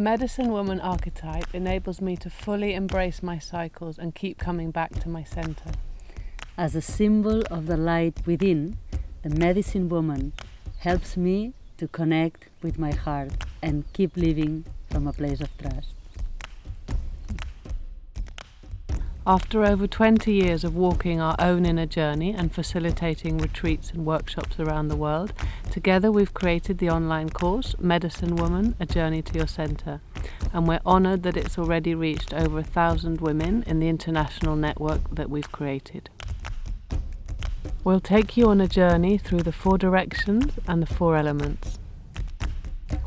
Medicine Woman archetype enables me to fully embrace my cycles and keep coming back to my center. As a symbol of the light within, the Medicine Woman helps me to connect with my heart and keep living from a place of trust. After over 20 years of walking our own inner journey and facilitating retreats and workshops around the world, together we've created the online course, Medicine Woman, A Journey to Your Center. And we're honoured that it's already reached over 1,000 women in the international network that we've created. We'll take you on a journey through the 4 directions and the 4 elements.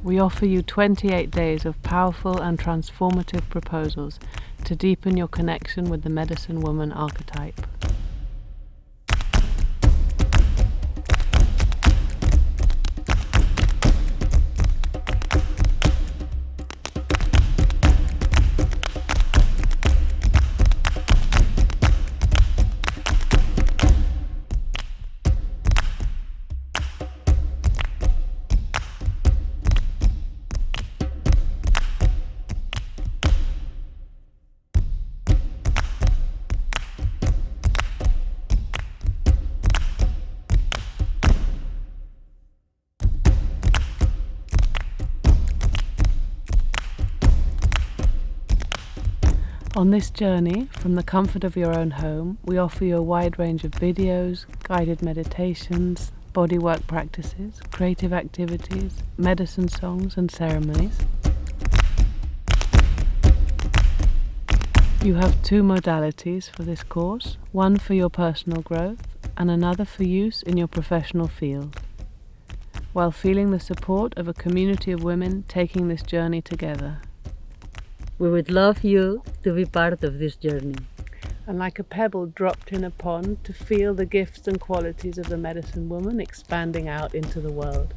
We offer you 28 days of powerful and transformative proposals to deepen your connection with the Medicine Woman archetype. On this journey, from the comfort of your own home, we offer you a wide range of videos, guided meditations, bodywork practices, creative activities, medicine songs and ceremonies. You have 2 modalities for this course, one for your personal growth and another for use in your professional field, while feeling the support of a community of women taking this journey together. We would love you to be part of this journey. And like a pebble dropped in a pond, to feel the gifts and qualities of the Medicine Woman expanding out into the world.